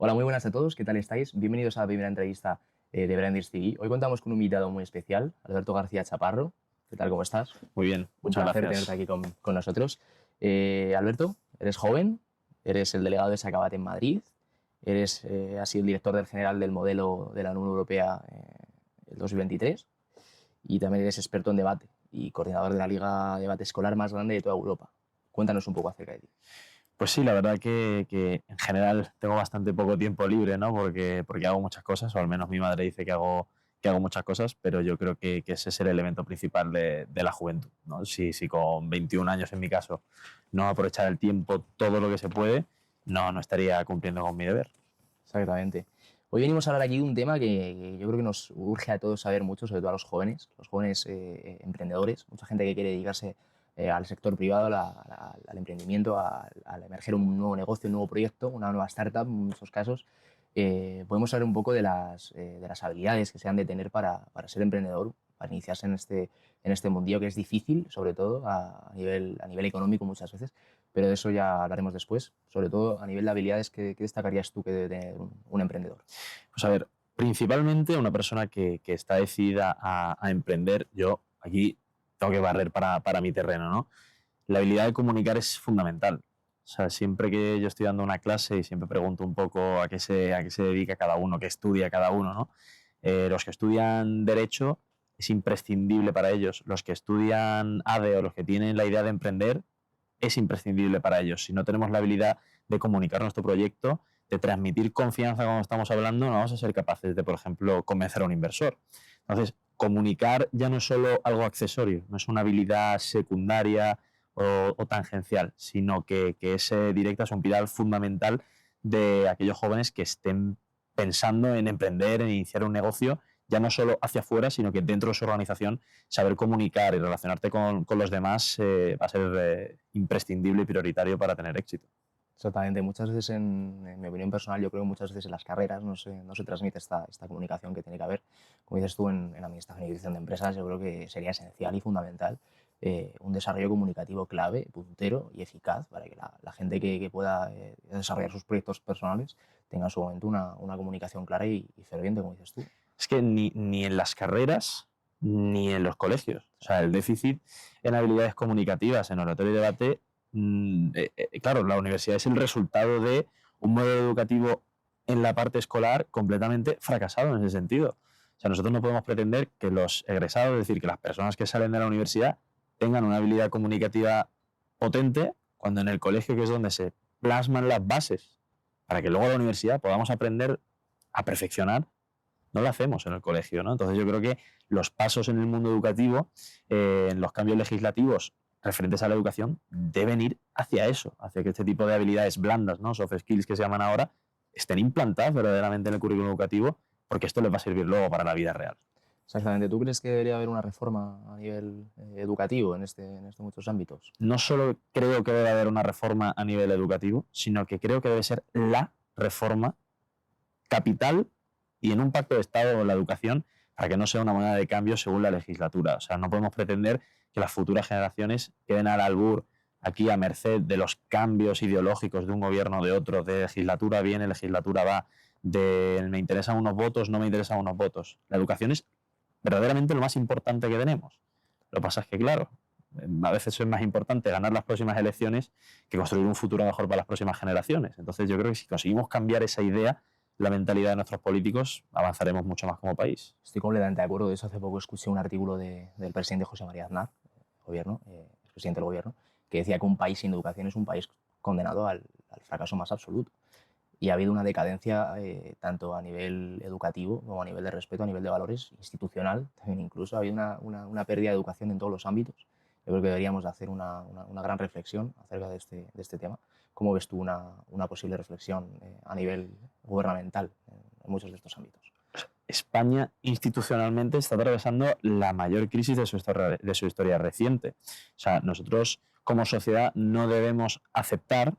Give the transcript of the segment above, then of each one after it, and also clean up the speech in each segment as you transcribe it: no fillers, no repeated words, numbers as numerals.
Hola, muy buenas a todos, ¿qué tal estáis? Bienvenidos a la primera entrevista de Branders TV. Hoy contamos con un invitado muy especial, Alberto García Chaparro. ¿Qué tal, cómo estás? Muy bien, Un muchas placer tenerte gracias. aquí con nosotros. Alberto, eres joven, eres el delegado de Sacabate en Madrid, has sido el director general del modelo de la Unión Europea el 2023 y también eres experto en debate y coordinador de la Liga de Debate Escolar más grande de toda Europa. Cuéntanos un poco acerca de ti. Pues sí, la verdad que en general tengo bastante poco tiempo libre, ¿no? Porque hago muchas cosas, o al menos mi madre dice que hago muchas cosas, pero yo creo que ese es el elemento principal de la juventud, ¿no? Si con 21 años, en mi caso, no aprovechar el tiempo todo lo que se puede, no estaría cumpliendo con mi deber. Exactamente. Hoy venimos a hablar aquí de un tema que yo creo que nos urge a todos saber mucho, sobre todo a los jóvenes emprendedores, mucha gente que quiere dedicarse al sector privado, al emprendimiento, al emerger un nuevo negocio, un nuevo proyecto, una nueva startup en muchos casos. Podemos hablar un poco de las habilidades que se han de tener para ser emprendedor, para iniciarse en este mundillo que es difícil, sobre todo a nivel económico muchas veces, pero de eso ya hablaremos después, sobre todo a nivel de habilidades que destacarías tú que debe tener un emprendedor. Pues a ver, principalmente una persona que está decidida a emprender, yo aquí tengo que barrer para mi terreno, ¿no? La habilidad de comunicar es fundamental. O sea, siempre que yo estoy dando una clase y siempre pregunto un poco a qué se dedica cada uno, qué estudia cada uno, ¿no? Los que estudian Derecho es imprescindible para ellos. Los que estudian ADE o los que tienen la idea de emprender es imprescindible para ellos. Si no tenemos la habilidad de comunicar nuestro proyecto, de transmitir confianza cuando estamos hablando, no vamos a ser capaces de, por ejemplo, convencer a un inversor. Entonces, comunicar ya no es solo algo accesorio, no es una habilidad secundaria o tangencial, sino que es directa, es un pilar fundamental de aquellos jóvenes que estén pensando en emprender, en iniciar un negocio, ya no solo hacia afuera, sino que dentro de su organización saber comunicar y relacionarte con los demás va a ser imprescindible y prioritario para tener éxito. Exactamente, muchas veces en mi opinión personal, yo creo que muchas veces en las carreras no se transmite esta comunicación que tiene que haber. Como dices tú, en administración y dirección de empresas, yo creo que sería esencial y fundamental un desarrollo comunicativo clave, puntero y eficaz para que la gente que pueda desarrollar sus proyectos personales tenga en su momento una comunicación clara y ferviente, como dices tú. Es que ni en las carreras ni en los colegios. O sea, el déficit en habilidades comunicativas, en oratorio y debate, claro, la universidad es el resultado de un modelo educativo en la parte escolar completamente fracasado en ese sentido. O sea, nosotros no podemos pretender que los egresados, es decir, que las personas que salen de la universidad tengan una habilidad comunicativa potente, cuando en el colegio, que es donde se plasman las bases para que luego en la universidad podamos aprender a perfeccionar, no lo hacemos en el colegio, ¿no? Entonces yo creo que los pasos en el mundo educativo, en los cambios legislativos referentes a la educación, deben ir hacia eso, hacia que este tipo de habilidades blandas, ¿no? Soft skills que se llaman ahora, estén implantadas verdaderamente en el currículum educativo, porque esto les va a servir luego para la vida real. Exactamente. ¿Tú crees que debería haber una reforma a nivel educativo en muchos ámbitos? No solo creo que debe haber una reforma a nivel educativo, sino que creo que debe ser la reforma capital y en un pacto de Estado con la educación para que no sea una moneda de cambio según la legislatura. O sea, no podemos pretender que las futuras generaciones queden al albur aquí a merced de los cambios ideológicos de un gobierno o de otro, de legislatura viene, legislatura va, de me interesan unos votos, no me interesan unos votos. La educación es verdaderamente lo más importante que tenemos. Lo que pasa es que, claro, a veces es más importante ganar las próximas elecciones que construir un futuro mejor para las próximas generaciones. Entonces yo creo que si conseguimos cambiar esa idea, la mentalidad de nuestros políticos, avanzaremos mucho más como país. Estoy completamente de acuerdo. De eso hace poco escuché un artículo del presidente José María Aznar, el presidente del gobierno, que decía que un país sin educación es un país condenado al fracaso más absoluto. Y ha habido una decadencia tanto a nivel educativo como a nivel de respeto, a nivel de valores, institucional, también incluso ha habido una pérdida de educación en todos los ámbitos. Yo creo que deberíamos de hacer una gran reflexión acerca de este tema. ¿Cómo ves tú una posible reflexión a nivel gubernamental en muchos de estos ámbitos? España institucionalmente está atravesando la mayor crisis de su historia reciente. O sea, nosotros como sociedad no debemos aceptar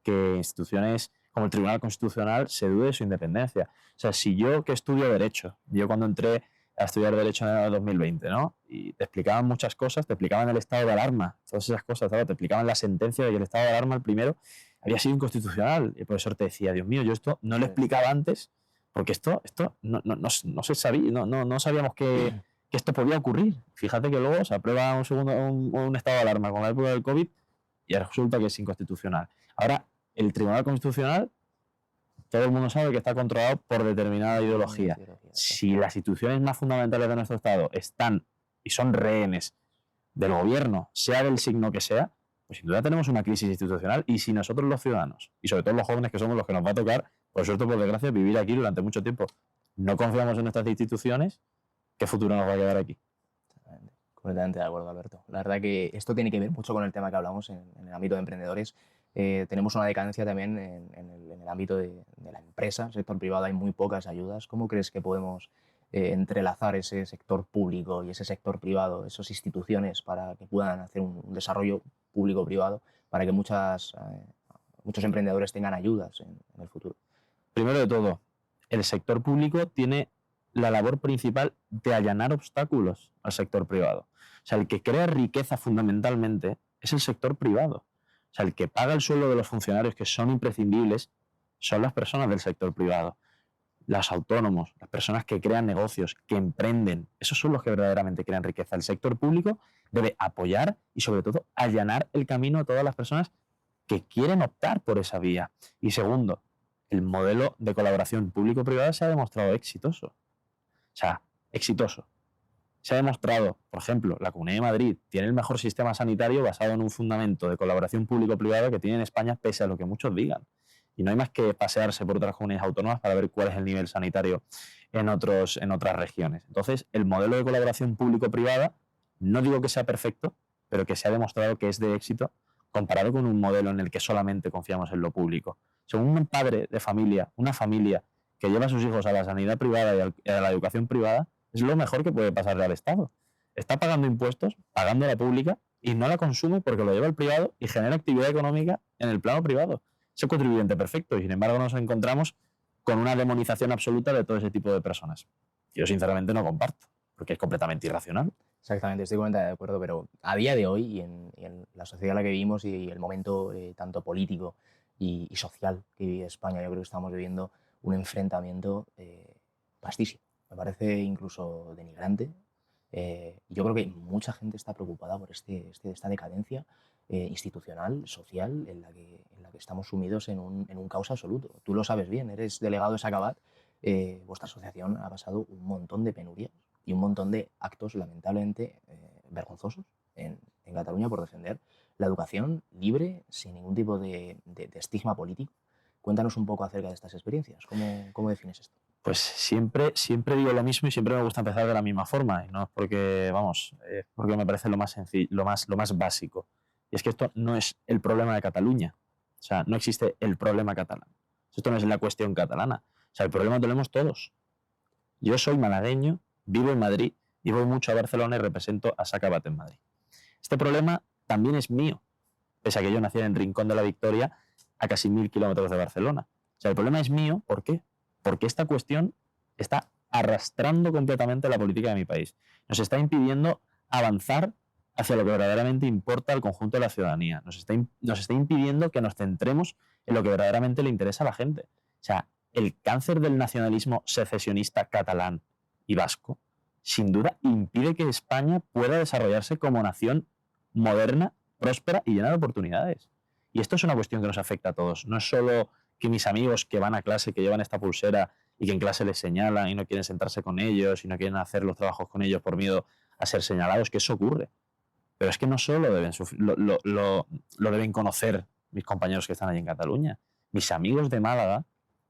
que instituciones como el Tribunal Constitucional se dude de su independencia. O sea, si yo que estudio Derecho, yo cuando entré a estudiar Derecho en el 2020, ¿no? Y te explicaban muchas cosas, te explicaban el estado de alarma, todas esas cosas, ¿sabes? Te explicaban la sentencia de que el estado de alarma, el primero, había sido inconstitucional. Y el profesor te decía, Dios mío, yo esto no lo Sí. explicaba antes porque esto no se sabía, no sabíamos que esto podía ocurrir. Fíjate que luego se aprueba un estado de alarma con la época del COVID y resulta que es inconstitucional. Ahora, el Tribunal Constitucional, todo el mundo sabe que está controlado por determinada ideología. Si las instituciones más fundamentales de nuestro Estado están y son rehenes del gobierno, sea del signo que sea, pues sin duda tenemos una crisis institucional. Y si nosotros los ciudadanos, y sobre todo los jóvenes que somos los que nos va a tocar, por suerte o por desgracia, vivir aquí durante mucho tiempo, no confiamos en nuestras instituciones, ¿qué futuro nos va a quedar aquí? Completamente de acuerdo, Alberto. La verdad que esto tiene que ver mucho con el tema que hablamos en el ámbito de emprendedores. Tenemos una decadencia también en el ámbito de la empresa, el sector privado, hay muy pocas ayudas. ¿Cómo crees que podemos entrelazar ese sector público y ese sector privado, esas instituciones, para que puedan hacer un desarrollo público-privado, para que muchos emprendedores tengan ayudas en el futuro? Primero de todo, el sector público tiene la labor principal de allanar obstáculos al sector privado. O sea, el que crea riqueza fundamentalmente es el sector privado. O sea, el que paga el sueldo de los funcionarios, que son imprescindibles, son las personas del sector privado. Los autónomos, las personas que crean negocios, que emprenden, esos son los que verdaderamente crean riqueza. El sector público debe apoyar y, sobre todo, allanar el camino a todas las personas que quieren optar por esa vía. Y segundo, el modelo de colaboración público-privada se ha demostrado exitoso. O sea, exitoso. Se ha demostrado, por ejemplo, la Comunidad de Madrid tiene el mejor sistema sanitario basado en un fundamento de colaboración público-privada que tiene en España, pese a lo que muchos digan. Y no hay más que pasearse por otras comunidades autónomas para ver cuál es el nivel sanitario en otras regiones. Entonces, el modelo de colaboración público-privada, no digo que sea perfecto, pero que se ha demostrado que es de éxito comparado con un modelo en el que solamente confiamos en lo público. Según un padre de familia, una familia que lleva a sus hijos a la sanidad privada y a la educación privada, es lo mejor que puede pasarle al Estado. Está pagando impuestos, pagando la pública, y no la consume porque lo lleva al privado y genera actividad económica en el plano privado. Es el contribuyente perfecto, y sin embargo nos encontramos con una demonización absoluta de todo ese tipo de personas. Yo sinceramente no comparto, porque es completamente irracional. Exactamente, estoy completamente de acuerdo, pero a día de hoy y en la sociedad en la que vivimos y el momento tanto político y social que vive España, yo creo que estamos viviendo un enfrentamiento vastísimo. Me parece incluso denigrante. Y yo creo que mucha gente está preocupada por esta decadencia institucional, social, en la que estamos sumidos en un caos absoluto. Tú lo sabes bien, eres delegado de Sacabat. Vuestra asociación ha pasado un montón de penurias y un montón de actos lamentablemente vergonzosos en Cataluña por defender la educación libre, sin ningún tipo de estigma político. Cuéntanos un poco acerca de estas experiencias. ¿Cómo defines esto? Pues siempre digo lo mismo y siempre me gusta empezar de la misma forma. Y no es porque, vamos, es porque me parece lo más sencillo, lo más básico. Y es que esto no es el problema de Cataluña. O sea, no existe el problema catalán. Esto no es la cuestión catalana. O sea, el problema lo tenemos todos. Yo soy malagueño, vivo en Madrid y voy mucho a Barcelona y represento a Sacabat en Madrid. Este problema también es mío, pese a que yo nací en Rincón de la Victoria, a casi 1000 kilómetros de Barcelona. O sea, el problema es mío, ¿por qué? Porque esta cuestión está arrastrando completamente la política de mi país. Nos está impidiendo avanzar hacia lo que verdaderamente importa al conjunto de la ciudadanía. Nos está impidiendo que nos centremos en lo que verdaderamente le interesa a la gente. O sea, el cáncer del nacionalismo secesionista catalán y vasco, sin duda, impide que España pueda desarrollarse como nación moderna, próspera y llena de oportunidades. Y esto es una cuestión que nos afecta a todos. No es solo que mis amigos que van a clase, que llevan esta pulsera y que en clase les señalan y no quieren sentarse con ellos y no quieren hacer los trabajos con ellos por miedo a ser señalados, que eso ocurre. Pero es que no solo deben lo deben conocer mis compañeros que están allí en Cataluña. Mis amigos de Málaga,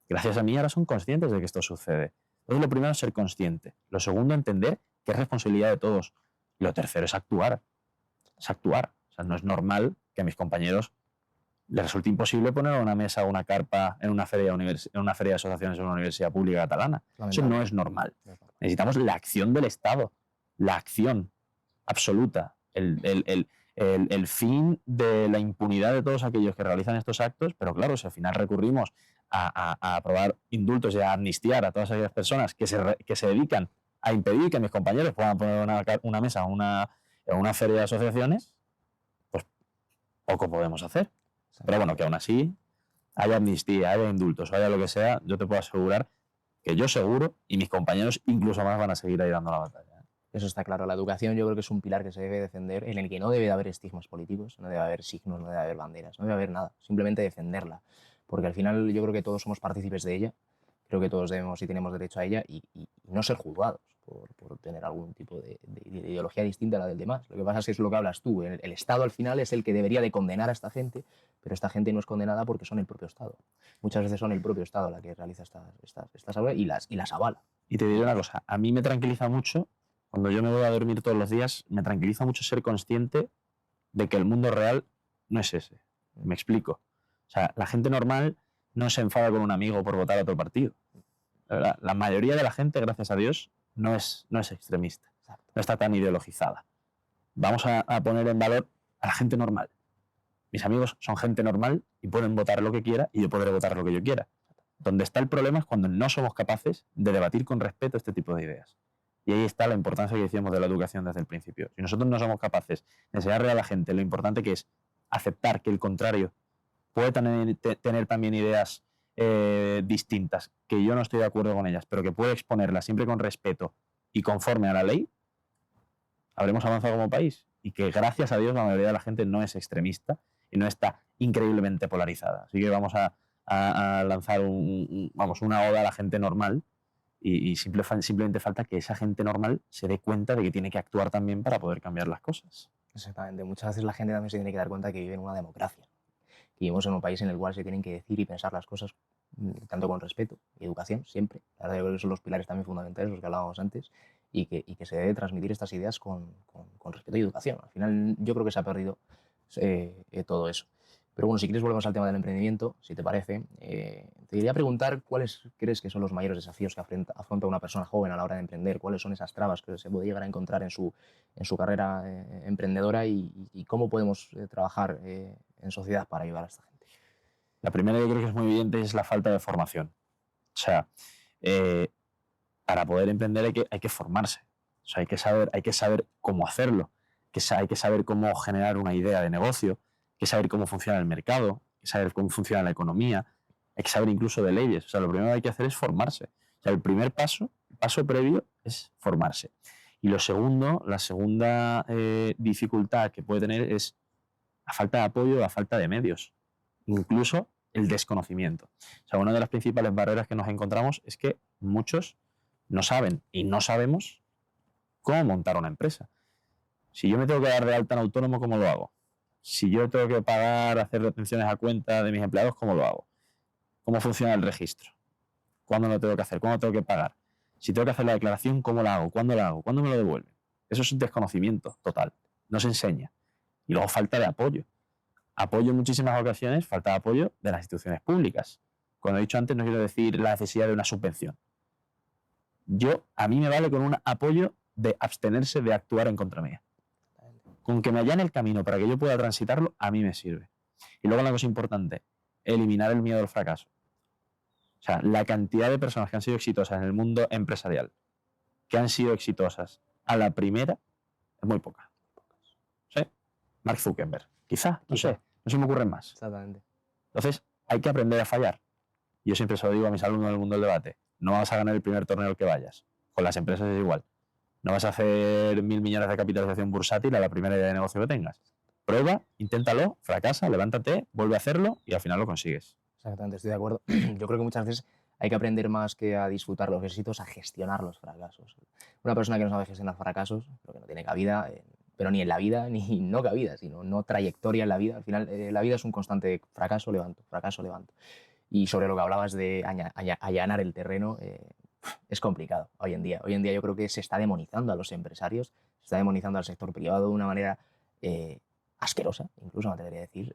gracias a mí, ahora son conscientes de que esto sucede. Entonces, lo primero es ser consciente. Lo segundo, entender que es responsabilidad de todos. Y lo tercero es actuar. Es actuar. O sea, no es normal que a mis compañeros les resulta imposible poner una mesa o una carpa en una feria de asociaciones en una universidad pública catalana. Eso no es normal. Necesitamos la acción del Estado, la acción absoluta, el fin de la impunidad de todos aquellos que realizan estos actos, pero claro, si al final recurrimos a aprobar indultos y a amnistiar a todas aquellas personas que se dedican a impedir que mis compañeros puedan poner una mesa en una feria de asociaciones, pues poco podemos hacer. Pero bueno, que aún así haya amnistía, haya indultos, haya lo que sea, yo te puedo asegurar que yo seguro y mis compañeros incluso más van a seguir ahí dando la batalla. Eso está claro. La educación yo creo que es un pilar que se debe defender, en el que no debe de haber estigmas políticos, no debe haber signos, no debe haber banderas, no debe haber nada. Simplemente defenderla. Porque al final yo creo que todos somos partícipes de ella. Creo que todos debemos y tenemos derecho a ella y no ser juzgados por tener algún tipo de ideología distinta a la del demás. Lo que pasa es que es lo que hablas tú. El Estado al final es el que debería de condenar a esta gente, pero esta gente no es condenada porque son el propio Estado. Muchas veces son el propio Estado la que realiza estas obras y las avala. Y te diré una cosa, a mí me tranquiliza mucho, cuando yo me voy a dormir todos los días, me tranquiliza mucho ser consciente de que el mundo real no es ese. Me explico. O sea, la gente normal no se enfada con un amigo por votar a otro partido. La verdad, la mayoría de la gente, gracias a Dios, no es extremista. Exacto. No está tan ideologizada. Vamos a poner en valor a la gente normal. Mis amigos son gente normal y pueden votar lo que quiera y yo podré votar lo que yo quiera. Donde está el problema es cuando no somos capaces de debatir con respeto este tipo de ideas. Y ahí está la importancia que decíamos de la educación desde el principio. Si nosotros no somos capaces de enseñarle a la gente lo importante que es aceptar que el contrario puede tener también ideas distintas, que yo no estoy de acuerdo con ellas, pero que puede exponerlas siempre con respeto y conforme a la ley, habremos avanzado como país. Y que gracias a Dios la mayoría de la gente no es extremista y no está increíblemente polarizada. Así que vamos a lanzar una oda a la gente normal y simplemente falta que esa gente normal se dé cuenta de que tiene que actuar también para poder cambiar las cosas. Exactamente. Muchas veces la gente también se tiene que dar cuenta que vive en una democracia. Que vivimos en un país en el cual se tienen que decir y pensar las cosas tanto con respeto y educación, siempre. La verdad, yo creo que son los pilares también fundamentales, los que hablábamos antes, y que se debe transmitir estas ideas con respeto y educación. Al final yo creo que se ha perdido todo eso. Pero bueno, si quieres volvemos al tema del emprendimiento, si te parece. Te quería preguntar cuáles crees que son los mayores desafíos que afronta una persona joven a la hora de emprender, cuáles son esas trabas que se puede llegar a encontrar en su carrera emprendedora y cómo podemos trabajar en sociedad para ayudar a esta gente. La primera yo creo que es muy evidente, es la falta de formación. O sea, para poder emprender hay que formarse. O sea, hay que saber cómo hacerlo, hay que saber cómo generar una idea de negocio, hay que saber cómo funciona el mercado, hay que saber cómo funciona la economía, hay que saber incluso de leyes. O sea, lo primero que hay que hacer es formarse. O sea, el paso previo es formarse. Y lo segundo, la segunda dificultad que puede tener es la falta de apoyo, la falta de medios, incluso el desconocimiento. O sea, una de las principales barreras que nos encontramos es que muchos no saben y no sabemos cómo montar una empresa. Si yo me tengo que dar de alta en autónomo, ¿cómo lo hago? Si yo tengo que hacer retenciones a cuenta de mis empleados, ¿cómo lo hago? ¿Cómo funciona el registro? ¿Cuándo lo tengo que hacer? ¿Cuándo tengo que pagar? Si tengo que hacer la declaración, ¿cómo la hago? ¿Cuándo la hago? ¿Cuándo me lo devuelven? Eso es un desconocimiento total. No se enseña. Y luego falta de apoyo. Apoyo en muchísimas ocasiones, falta de apoyo de las instituciones públicas. Cuando he dicho antes, no quiero decir la necesidad de una subvención. A mí me vale con un apoyo de abstenerse de actuar en contra mía. Con que me allane el camino para que yo pueda transitarlo, a mí me sirve. Y luego una cosa importante, eliminar el miedo al fracaso. O sea, la cantidad de personas que han sido exitosas en el mundo empresarial, que han sido exitosas a la primera, es muy poca. ¿Sí? Mark Zuckerberg, quizá, no sé, no se me ocurren más. Exactamente. Entonces, hay que aprender a fallar. Yo siempre se lo digo a mis alumnos del mundo del debate, no vas a ganar el primer torneo al que vayas. Con las empresas es igual. No vas a hacer 1.000 millones de capitalización bursátil a la primera idea de negocio que tengas. Prueba, inténtalo, fracasa, levántate, vuelve a hacerlo y al final lo consigues. Exactamente, estoy de acuerdo. Yo creo que muchas veces hay que aprender más que a disfrutar los éxitos, a gestionar los fracasos. Una persona que no sabe gestionar fracasos, creo que no tiene cabida, pero ni en la vida, ni no cabida, sino no trayectoria en la vida. Al final, la vida es un constante fracaso, levanto, fracaso, levanto. Y sobre lo que hablabas de allanar el terreno, es complicado hoy en día. Hoy en día yo creo que se está demonizando a los empresarios, se está demonizando al sector privado de una manera asquerosa, incluso me atrevería a decir,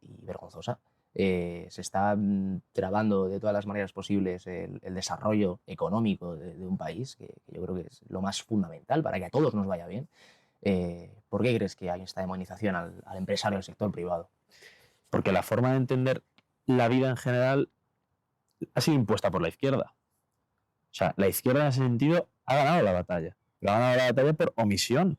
y vergonzosa. Se está trabando de todas las maneras posibles el desarrollo económico de un país, que yo creo que es lo más fundamental para que a todos nos vaya bien. ¿Por qué crees que hay esta demonización al empresario del sector privado? Porque la forma de entender la vida en general ha sido impuesta por la izquierda. O sea, la izquierda en ese sentido ha ganado la batalla. Pero ha ganado la batalla por omisión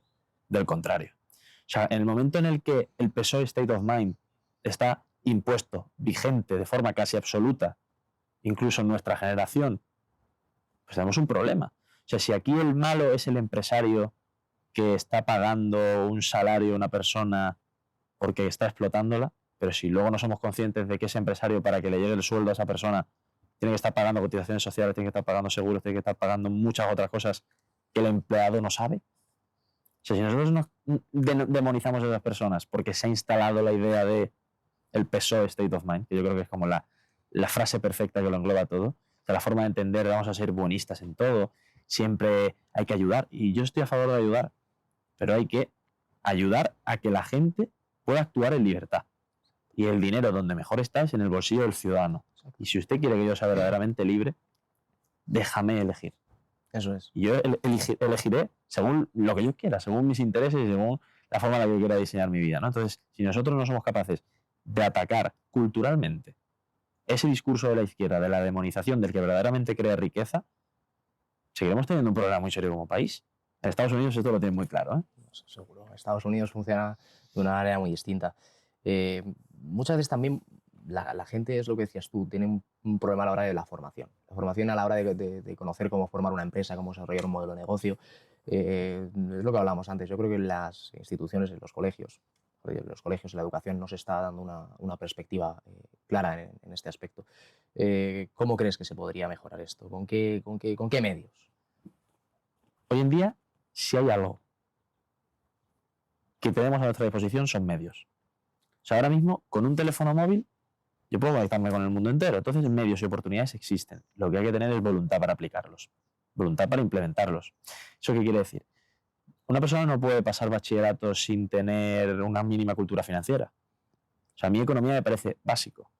del contrario. O sea, en el momento en el que el PSOE State of Mind está impuesto vigente de forma casi absoluta, incluso en nuestra generación, pues tenemos un problema. O sea, si aquí el malo es el empresario que está pagando un salario a una persona porque está explotándola, pero si luego no somos conscientes de que ese empresario, para que le llegue el sueldo a esa persona, tiene que estar pagando cotizaciones sociales, tiene que estar pagando seguros, tiene que estar pagando muchas otras cosas que el empleado no sabe. O sea, si nosotros nos demonizamos a esas personas porque se ha instalado la idea de el PSOE State of Mind, que yo creo que es como la frase perfecta que lo engloba todo, o sea, la forma de entender, vamos a ser buenistas en todo, siempre hay que ayudar, y yo estoy a favor de ayudar, pero hay que ayudar a que la gente pueda actuar en libertad. Y el dinero donde mejor está es en el bolsillo del ciudadano. Y si usted quiere que yo sea verdaderamente libre, déjame elegir. Eso es. Y yo elegiré según lo que yo quiera, según mis intereses y según la forma en la que yo quiera diseñar mi vida, ¿no? Entonces, si nosotros no somos capaces de atacar culturalmente ese discurso de la izquierda, de la demonización del que verdaderamente crea riqueza, seguiremos teniendo un problema muy serio como país. En Estados Unidos esto lo tienen muy claro, ¿eh? Seguro. Estados Unidos funciona de una manera muy distinta. Muchas veces también la gente, es lo que decías tú, tiene un problema a la hora de la formación. La formación a la hora de conocer cómo formar una empresa, cómo desarrollar un modelo de negocio. Es lo que hablábamos antes. Yo creo que en las instituciones, en los colegios, en la educación, no se está dando una perspectiva clara en este aspecto. ¿Cómo crees que se podría mejorar esto? ¿Con qué medios? Hoy en día, si hay algo que tenemos a nuestra disposición, son medios. O sea, ahora mismo, con un teléfono móvil, yo puedo conectarme con el mundo entero. Entonces, medios y oportunidades existen. Lo que hay que tener es voluntad para aplicarlos, voluntad para implementarlos. ¿Eso qué quiere decir? Una persona no puede pasar bachillerato sin tener una mínima cultura financiera. O sea, a mí economía me parece básico.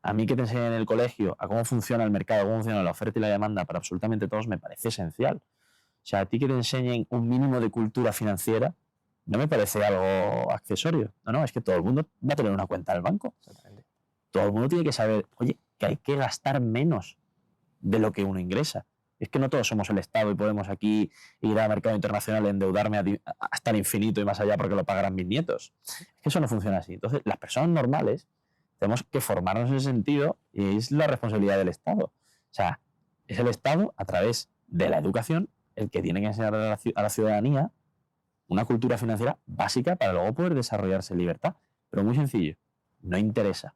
A mí que te enseñen en el colegio a cómo funciona el mercado, cómo funciona la oferta y la demanda para absolutamente todos, me parece esencial. O sea, a ti que te enseñen un mínimo de cultura financiera, no me parece algo accesorio. No, es que todo el mundo va a tener una cuenta en el banco. Exactamente. Todo el mundo tiene que saber, oye, que hay que gastar menos de lo que uno ingresa. Es que no todos somos el Estado y podemos aquí ir al mercado internacional, endeudarme hasta el infinito y más allá porque lo pagarán mis nietos. Es que eso no funciona así. Entonces, las personas normales tenemos que formarnos en ese sentido y es la responsabilidad del Estado. O sea, es el Estado, a través de la educación, el que tiene que enseñar a la ciudadanía una cultura financiera básica para luego poder desarrollarse en libertad. Pero muy sencillo, no interesa.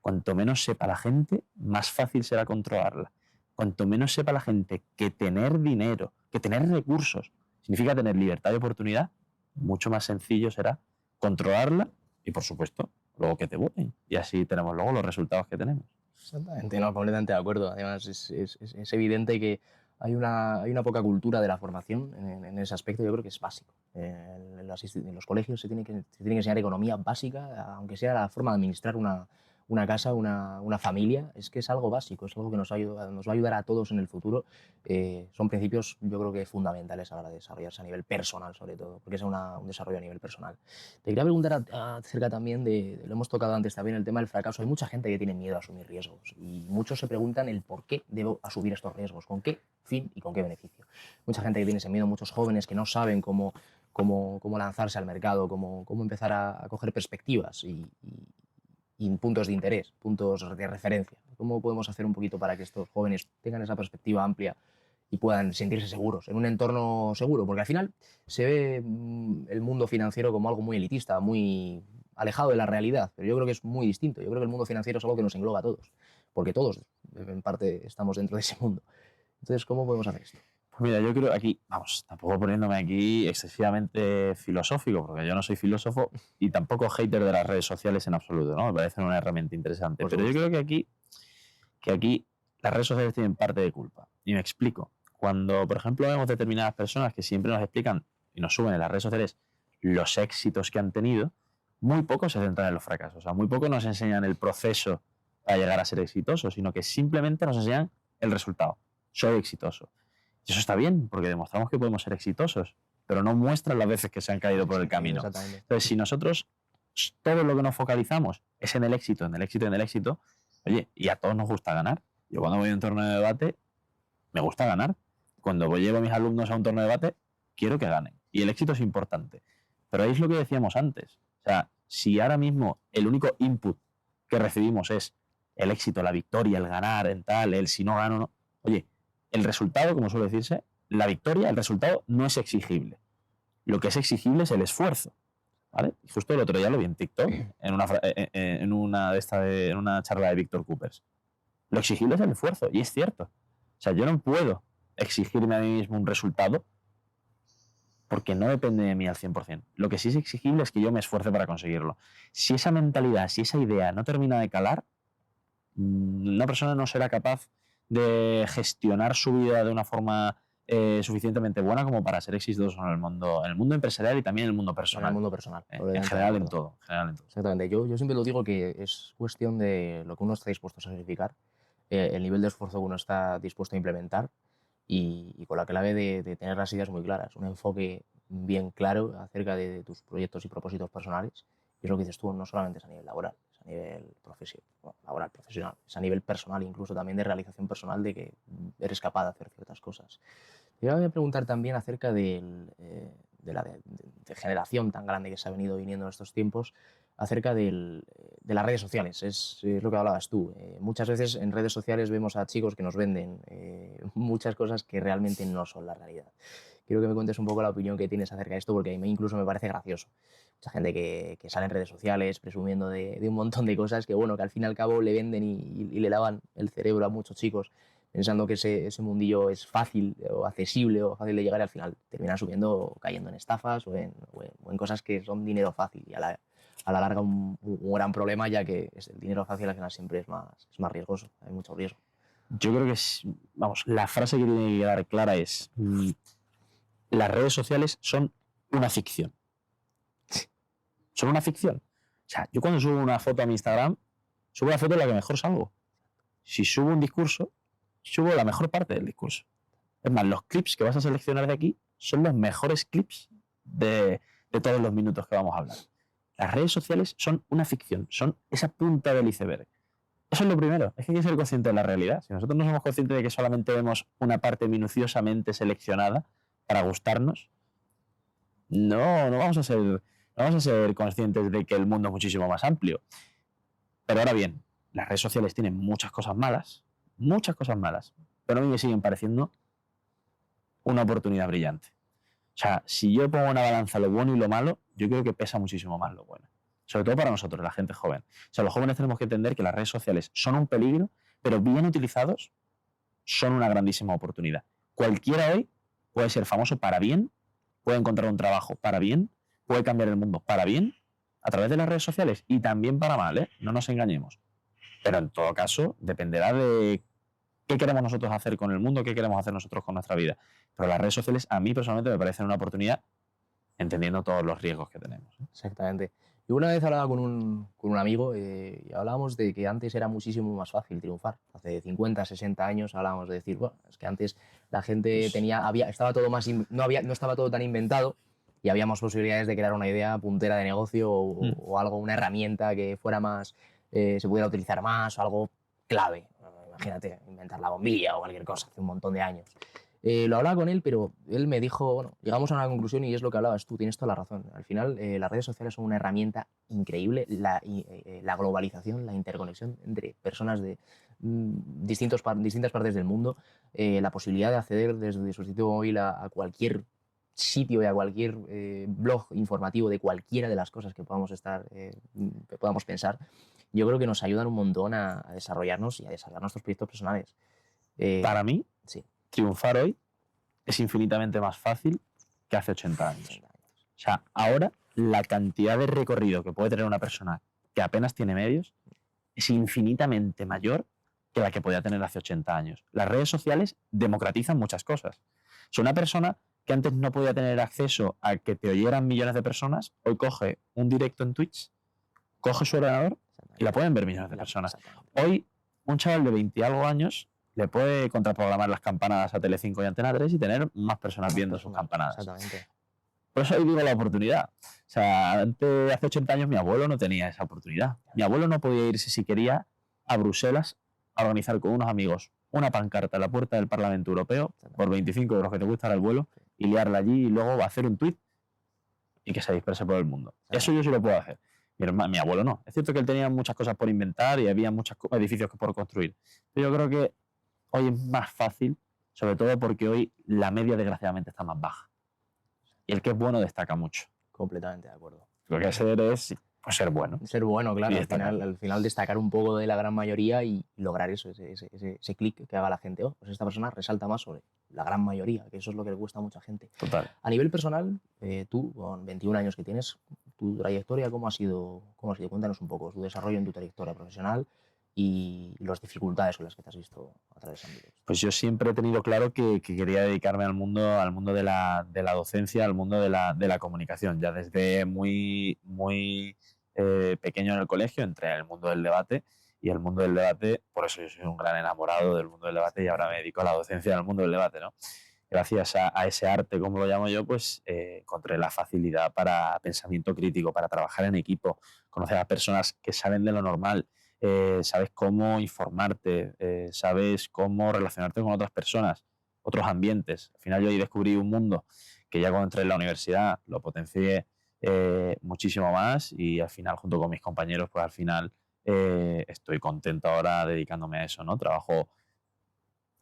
Cuanto menos sepa la gente, más fácil será controlarla. Cuanto menos sepa la gente que tener dinero, que tener recursos, significa tener libertad y oportunidad, mucho más sencillo será controlarla y, por supuesto, luego que te voten. Y así tenemos luego los resultados que tenemos. Exactamente, no, completamente de acuerdo. Además, es evidente que hay una poca cultura de la formación en ese aspecto. Yo creo que es básico. En los colegios se tiene que enseñar economía básica, aunque sea la forma de administrar una casa, una familia. Es que es algo básico, es algo que nos va a ayudar a todos en el futuro. Son principios, yo creo que fundamentales a la hora de desarrollarse a nivel personal, sobre todo, porque es un desarrollo a nivel personal. Te quería preguntar acerca también lo hemos tocado antes también, el tema del fracaso. Hay mucha gente que tiene miedo a asumir riesgos y muchos se preguntan el por qué debo asumir estos riesgos, con qué fin y con qué beneficio. Mucha gente que tiene ese miedo, muchos jóvenes que no saben cómo lanzarse al mercado, cómo empezar a coger perspectivas y puntos de interés, puntos de referencia. ¿Cómo podemos hacer un poquito para que estos jóvenes tengan esa perspectiva amplia y puedan sentirse seguros en un entorno seguro? Porque al final se ve el mundo financiero como algo muy elitista, muy alejado de la realidad, pero yo creo que es muy distinto. Yo creo que el mundo financiero es algo que nos engloba a todos, porque todos en parte estamos dentro de ese mundo. Entonces, ¿cómo podemos hacer esto? Pues mira, yo creo aquí, vamos, tampoco poniéndome aquí excesivamente filosófico, porque yo no soy filósofo y tampoco hater de las redes sociales en absoluto, ¿no? Me parecen una herramienta interesante. Por Pero yo supuesto. creo que aquí las redes sociales tienen parte de culpa. Y me explico. Cuando, por ejemplo, vemos determinadas personas que siempre nos explican y nos suben en las redes sociales los éxitos que han tenido, muy poco se centran en los fracasos. O sea, muy poco nos enseñan el proceso para llegar a ser exitosos, sino que simplemente nos enseñan el resultado. Soy exitoso. Y eso está bien, porque demostramos que podemos ser exitosos, pero no muestran las veces que se han caído por el camino. Exactamente. Entonces, si nosotros todo lo que nos focalizamos es en el éxito, en el éxito, en el éxito, oye, y a todos nos gusta ganar. Yo cuando voy a un torneo de debate, me gusta ganar. Cuando llevo a mis alumnos a un torneo de debate, quiero que ganen. Y el éxito es importante. Pero ahí es lo que decíamos antes. O sea, si ahora mismo el único input que recibimos es el éxito, la victoria, el ganar, el tal, el si no gano, no. Oye, el resultado, como suele decirse, la victoria, el resultado no es exigible. Lo que es exigible es el esfuerzo. ¿Vale? Y justo el otro día lo vi en TikTok, en una charla de Víctor Coopers. Lo exigible es el esfuerzo, y es cierto. O sea, yo no puedo exigirme a mí mismo un resultado porque no depende de mí al 100%. Lo que sí es exigible es que yo me esfuerce para conseguirlo. Si esa mentalidad, si esa idea no termina de calar, una persona no será capaz de gestionar su vida de una forma suficientemente buena como para ser exitoso en el mundo empresarial y también en el mundo En el personal. mundo personal. En Obviamente, de general, en acuerdo. todo. Exactamente. Yo siempre lo digo que es cuestión de lo que uno está dispuesto a sacrificar, el nivel de esfuerzo que uno está dispuesto a implementar y con la clave de tener las ideas muy claras, un enfoque bien claro acerca de tus proyectos y propósitos personales. Y es lo que dices tú, no solamente es a nivel laboral, es a nivel laboral, profesional, es a nivel personal, incluso también de realización personal, de que eres capaz de hacer ciertas cosas. Te iba a preguntar también acerca de la degeneración tan grande que se ha venido viniendo en estos tiempos, acerca de las redes sociales. Es lo que hablabas tú. Muchas veces en redes sociales vemos a chicos que nos venden muchas cosas que realmente no son la realidad. Quiero que me cuentes un poco la opinión que tienes acerca de esto, porque a mí incluso me parece gracioso. Mucha gente que sale en redes sociales presumiendo de un montón de cosas que, bueno, que al fin y al cabo le venden y le lavan el cerebro a muchos chicos pensando que ese mundillo es fácil o accesible o fácil de llegar y al final terminan subiendo o cayendo en estafas o en cosas que son dinero fácil y a la larga un gran problema, ya que el dinero fácil al final siempre es más riesgoso, hay mucho riesgo. Yo creo que vamos, la frase que tiene que quedar clara es las redes sociales son una ficción. Son una ficción. O sea, yo cuando subo una foto a mi Instagram, subo la foto en la que mejor salgo. Si subo un discurso, subo la mejor parte del discurso. Es más, los clips que vas a seleccionar de aquí son los mejores clips de todos los minutos que vamos a hablar. Las redes sociales son una ficción, son esa punta del iceberg. Eso es lo primero, es que hay que ser consciente de la realidad. Si nosotros no somos conscientes de que solamente vemos una parte minuciosamente seleccionada para gustarnos, no vamos a ser conscientes de que el mundo es muchísimo más amplio. Pero ahora bien, las redes sociales tienen muchas cosas malas, pero a mí me siguen pareciendo una oportunidad brillante. O sea, si yo pongo en una balanza lo bueno y lo malo, yo creo que pesa muchísimo más lo bueno. Sobre todo para nosotros, la gente joven. O sea, los jóvenes tenemos que entender que las redes sociales son un peligro, pero bien utilizados son una grandísima oportunidad. Cualquiera hoy puede ser famoso para bien, puede encontrar un trabajo para bien, puede cambiar el mundo para bien a través de las redes sociales y también para mal, ¿eh? No nos engañemos. Pero en todo caso, dependerá de qué queremos nosotros hacer con el mundo, qué queremos hacer nosotros con nuestra vida. Pero las redes sociales a mí personalmente me parecen una oportunidad entendiendo todos los riesgos que tenemos. Exactamente. Yo una vez hablaba con un amigo y hablábamos de que antes era muchísimo más fácil triunfar. Hace 50, 60 años hablábamos de decir, bueno, es que antes la gente estaba todo no estaba todo tan inventado y había más posibilidades de crear una idea puntera de negocio o algo, una herramienta que fuera más, se pudiera utilizar más o algo clave. Imagínate, inventar la bombilla o cualquier cosa hace un montón de años. Lo hablaba con él, pero él me dijo, bueno, llegamos a una conclusión y es lo que hablabas tú, tienes toda la razón. Al final, las redes sociales son una herramienta increíble, la globalización, la interconexión entre personas de distintas partes del mundo, la posibilidad de acceder desde el dispositivo móvil a cualquier sitio y a cualquier blog informativo de cualquiera de las cosas que que podamos pensar, yo creo que nos ayudan un montón a desarrollarnos y a desarrollar nuestros proyectos personales. Para mí, Sí. triunfar hoy es infinitamente más fácil que hace 80 años. O sea, ahora la cantidad de recorrido que puede tener una persona que apenas tiene medios es infinitamente mayor que la que podía tener hace 80 años. Las redes sociales democratizan muchas cosas. O sea, una persona que antes no podía tener acceso a que te oyeran millones de personas, hoy coge un directo en Twitch, coge su ordenador y la pueden ver millones de personas. Hoy, un chaval de 20 y algo años le puede contraprogramar las campanadas a Telecinco y Antena 3 y tener más personas viendo sus campanadas. Exactamente. Por eso ahí digo la oportunidad. O sea, hace 80 años mi abuelo no tenía esa oportunidad. Mi abuelo no podía irse si quería a Bruselas a organizar con unos amigos una pancarta a la puerta del Parlamento Europeo por 25 euros que te cuesta el vuelo y liarla allí y luego hacer un tuit y que se disperse por el mundo. Eso yo sí lo puedo hacer. Mi abuelo no. Es cierto que él tenía muchas cosas por inventar y había muchos edificios por construir. Pero yo creo que hoy es más fácil, sobre todo porque hoy la media desgraciadamente está más baja. Y el que es bueno destaca mucho. Completamente de acuerdo. Lo que hacer es pues, ser bueno. Ser bueno, claro, Y al final destacar un poco de la gran mayoría y lograr eso, ese clic que haga la gente. Oh, pues esta persona resalta más sobre la gran mayoría, que eso es lo que le cuesta a mucha gente. Total. A nivel personal, tú, con 21 años que tienes, tu trayectoria, ¿cómo ha sido? Cuéntanos un poco tu desarrollo en tu trayectoria profesional y las dificultades con las que te has visto atravesando. Pues yo siempre he tenido claro que quería dedicarme al mundo de la docencia, al mundo de la comunicación. Ya desde muy pequeño en el colegio entré en el mundo del debate y el mundo del debate, por eso yo soy un gran enamorado del mundo del debate y ahora me dedico a la docencia del mundo del debate, ¿no? Gracias a ese arte, como lo llamo yo, pues encontré la facilidad para pensamiento crítico, para trabajar en equipo, conocer a personas que salen de lo normal, sabes cómo informarte, sabes cómo relacionarte con otras personas, otros ambientes. Al final yo ahí descubrí un mundo que ya cuando entré en la universidad lo potencié muchísimo más y al final junto con mis compañeros pues al final estoy contento ahora dedicándome a eso, ¿no? Trabajo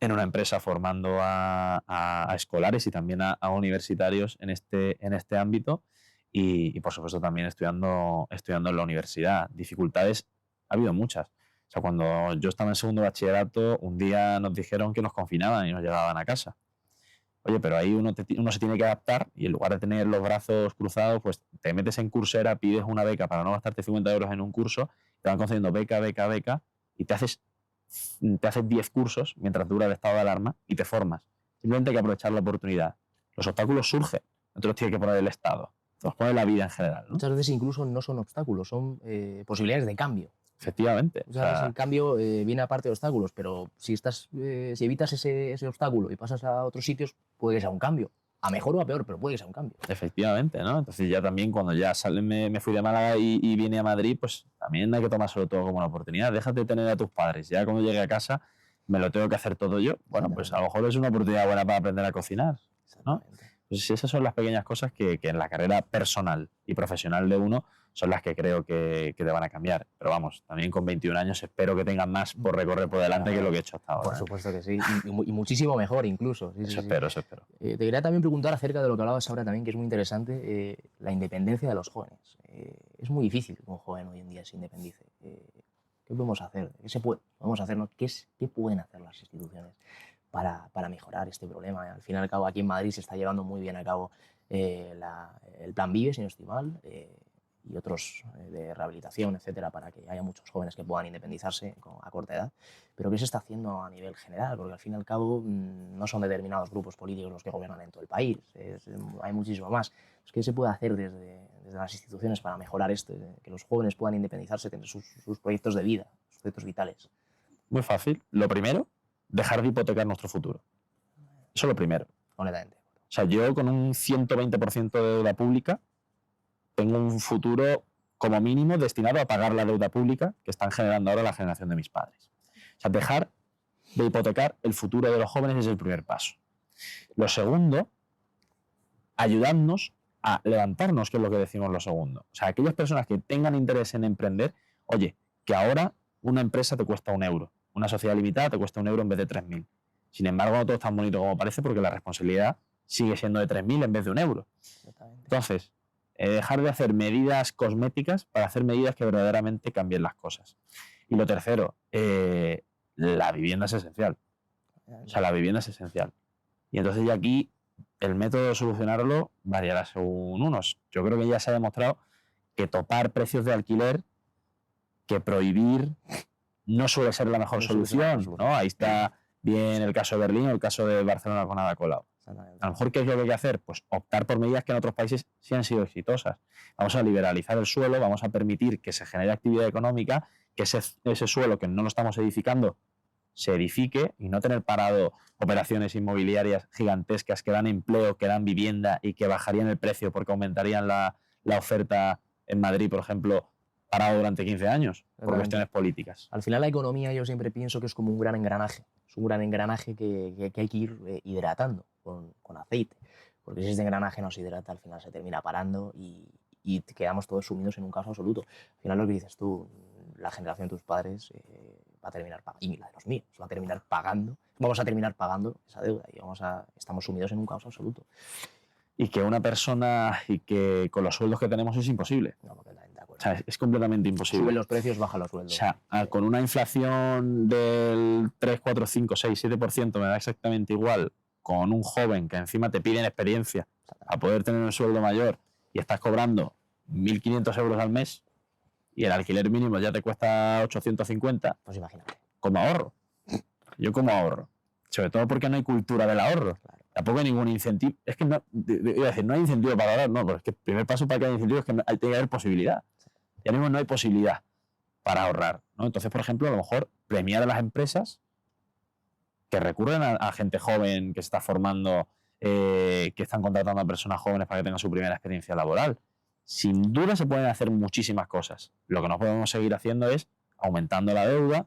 en una empresa formando a escolares y también a universitarios en este ámbito y, por supuesto, también estudiando en la universidad. Dificultades ha habido muchas. O sea, cuando yo estaba en segundo de bachillerato, un día nos dijeron que nos confinaban y nos llevaban a casa. Oye, pero ahí uno se tiene que adaptar y en lugar de tener los brazos cruzados, pues te metes en Coursera, pides una beca para no gastarte 50 euros en un curso, te van concediendo beca, beca, beca y te haces 10 cursos mientras dura el estado de alarma y te formas. Simplemente hay que aprovechar la oportunidad. Los obstáculos surgen, no te los tiene que poner el Estado, te los pone la vida en general, ¿no? Muchas veces incluso no son obstáculos, son posibilidades de cambio. Efectivamente. Muchas veces el cambio viene aparte de obstáculos, pero si evitas ese obstáculo y pasas a otros sitios, puede que sea un cambio. A mejor o a peor, pero puede que sea un cambio. Efectivamente, ¿no? Entonces ya también cuando ya me fui de Málaga y vine a Madrid, pues también hay que tomárselo todo como una oportunidad. Déjate de tener a tus padres. Ya cuando llegue a casa me lo tengo que hacer todo yo. Bueno, pues a lo mejor es una oportunidad buena para aprender a cocinar, ¿no? Pues esas son las pequeñas cosas que en la carrera personal y profesional de uno son las que creo que te van a cambiar. Pero vamos, también con 21 años espero que tengan más por recorrer por delante que lo que he hecho hasta ahora. Por supuesto que sí, y muchísimo mejor incluso. Sí, eso espero. te quería también preguntar acerca de lo que hablabas ahora también, que es muy interesante, la independencia de los jóvenes. Es muy difícil que un joven hoy en día se independice. ¿Qué podemos hacer? ¿Qué se puede? Podemos hacernos, ¿qué pueden hacer las instituciones para mejorar este problema? Al fin y al cabo, aquí en Madrid se está llevando muy bien a cabo el Plan Vive, si no estoy mal, y otros de rehabilitación, etcétera, para que haya muchos jóvenes que puedan independizarse a corta edad. Pero ¿qué se está haciendo a nivel general? Porque al fin y al cabo no son determinados grupos políticos los que gobiernan en todo el país, hay muchísimo más. ¿Qué se puede hacer desde las instituciones para mejorar esto, que los jóvenes puedan independizarse, tener sus proyectos de vida, sus proyectos vitales? Muy fácil. Lo primero, dejar de hipotecar nuestro futuro. Eso es lo primero. Honestamente. O sea, yo con un 120% de deuda pública tengo un futuro como mínimo destinado a pagar la deuda pública que están generando ahora la generación de mis padres. O sea, dejar de hipotecar el futuro de los jóvenes es el primer paso. Lo segundo, ayudarnos a levantarnos, que es lo que decimos lo segundo. O sea, aquellas personas que tengan interés en emprender, oye, que ahora una empresa te cuesta 1 euro, una sociedad limitada te cuesta 1 euro en vez de 3.000. Sin embargo, no todo es tan bonito como parece porque la responsabilidad sigue siendo de 3.000 en vez de 1 euro. Entonces, dejar de hacer medidas cosméticas para hacer medidas que verdaderamente cambien las cosas. Y lo tercero, la vivienda es esencial. O sea, la vivienda es esencial. Y entonces ya aquí el método de solucionarlo variará según unos. Yo creo que ya se ha demostrado que topar precios de alquiler, que prohibir, no suele ser la mejor solución, ¿no? Ahí está bien el caso de Berlín o el caso de Barcelona con Ada Colau. A lo mejor, ¿qué es lo que hay que hacer? Pues optar por medidas que en otros países sí han sido exitosas. Vamos a liberalizar el suelo, vamos a permitir que se genere actividad económica, que ese suelo que no lo estamos edificando se edifique y no tener parado operaciones inmobiliarias gigantescas que dan empleo, que dan vivienda y que bajarían el precio porque aumentarían la oferta en Madrid, por ejemplo, parado durante 15 años por cuestiones políticas. Al final la economía yo siempre pienso que es como un gran engranaje. Es un gran engranaje que hay que ir hidratando con aceite. Porque si este engranaje no se hidrata, al final se termina parando y y quedamos todos sumidos en un caos absoluto. Al final lo que dices tú, la generación de tus padres va a terminar pagando, y la de los míos, va a terminar pagando, vamos a terminar pagando esa deuda y estamos sumidos en un caos absoluto. Y que una persona, y que con los sueldos que tenemos es imposible. No, completamente de acuerdo. O sea, es completamente imposible. Suben los precios, bajan los sueldos. O sea, con una inflación del 3, 4, 5, 6, 7%, me da exactamente igual, con un joven que encima te piden experiencia a poder tener un sueldo mayor y estás cobrando 1.500 euros al mes y el alquiler mínimo ya te cuesta 850, pues imagínate. ¿Cómo ahorro? Yo como ahorro. Sobre todo porque no hay cultura del ahorro. Claro. Tampoco hay ningún incentivo. Es que no, iba a decir, no hay incentivo para ahorrar, no, pero es que el primer paso para que haya incentivo es que tiene que haber posibilidad. Y ahora mismo no hay posibilidad para ahorrar, ¿no? Entonces, por ejemplo, a lo mejor premiar a las empresas que recurren a gente joven que se está formando, que están contratando a personas jóvenes para que tengan su primera experiencia laboral. Sin duda se pueden hacer muchísimas cosas. Lo que no podemos seguir haciendo es aumentando la deuda,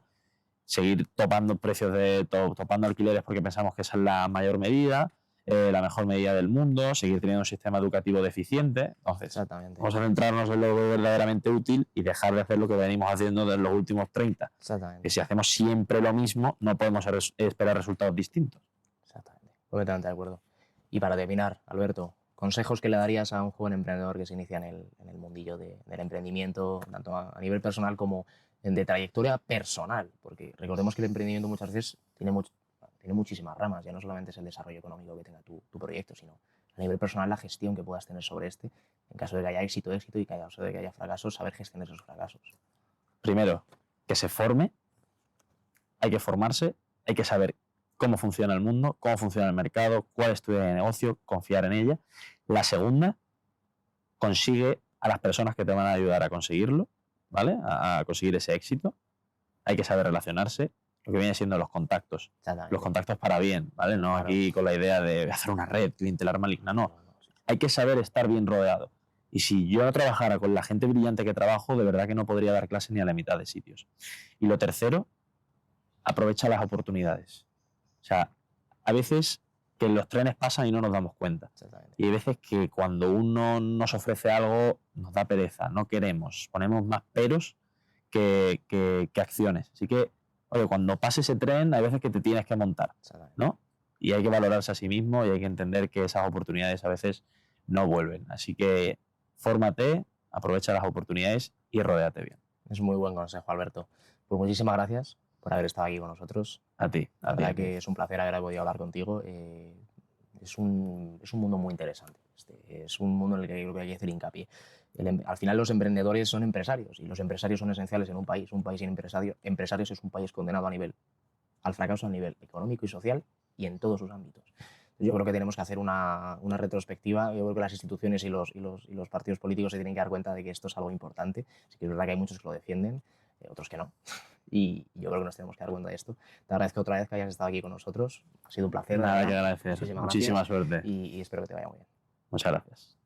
seguir topando precios topando alquileres porque pensamos que esa es la mayor medida, la mejor medida del mundo, seguir teniendo un sistema educativo deficiente. Entonces, Exactamente. vamos a centrarnos en lo verdaderamente útil y dejar de hacer lo que venimos haciendo desde los últimos 30. Exactamente. Que si hacemos siempre lo mismo, no podemos esperar resultados distintos. Exactamente. Completamente de acuerdo. Y para terminar, Alberto, consejos que le darías a un joven emprendedor que se inicia en el mundillo del emprendimiento, tanto a nivel personal como de trayectoria personal, porque recordemos que el emprendimiento muchas veces tiene muchísimas ramas, ya no solamente es el desarrollo económico que tenga tu proyecto, sino a nivel personal la gestión que puedas tener sobre este, en caso de que haya éxito, y en caso de que haya fracasos, saber gestionar esos fracasos. Primero, que se forme, hay que formarse, hay que saber cómo funciona el mundo, cómo funciona el mercado, cuál es tu idea de negocio, confiar en ella. La segunda, consigue a las personas que te van a ayudar a conseguirlo, ¿vale? A conseguir ese éxito. Hay que saber relacionarse, lo que viene siendo los contactos. Los contactos para bien, ¿vale? No claro. Aquí con la idea de hacer una red clientelar maligna, no. Hay que saber estar bien rodeado. Y si yo no trabajara con la gente brillante que trabajo, de verdad que no podría dar clase ni a la mitad de sitios. Y lo tercero, aprovecha las oportunidades. O sea, a veces que los trenes pasan y no nos damos cuenta. Y hay veces que cuando uno nos ofrece algo, nos da pereza, no queremos, ponemos más peros que acciones. Así que, oye, cuando pase ese tren, hay veces que te tienes que montar, ¿no? Y hay que valorarse a sí mismo y hay que entender que esas oportunidades a veces no vuelven. Así que fórmate, aprovecha las oportunidades y rodéate bien. Es muy buen consejo, Alberto. Pues muchísimas gracias por haber estado aquí con nosotros. A ti. La verdad que es un placer haber podido hablar contigo. Es un mundo muy interesante. Es un mundo en el que creo que hay que hacer hincapié. Al final los emprendedores son empresarios y los empresarios son esenciales en un país. Un país sin empresarios es un país condenado al fracaso a nivel económico y social y en todos sus ámbitos. Yo creo que tenemos que hacer una retrospectiva. Yo creo que las instituciones y los partidos políticos se tienen que dar cuenta de que esto es algo importante. Sí que es verdad que hay muchos que lo defienden, otros que no. Y yo creo que nos tenemos que dar cuenta de esto. Te agradezco otra vez que hayas estado aquí con nosotros. Ha sido un placer. Nada que agradecer. Muchísima suerte. Y espero que te vaya muy bien. Muchas gracias.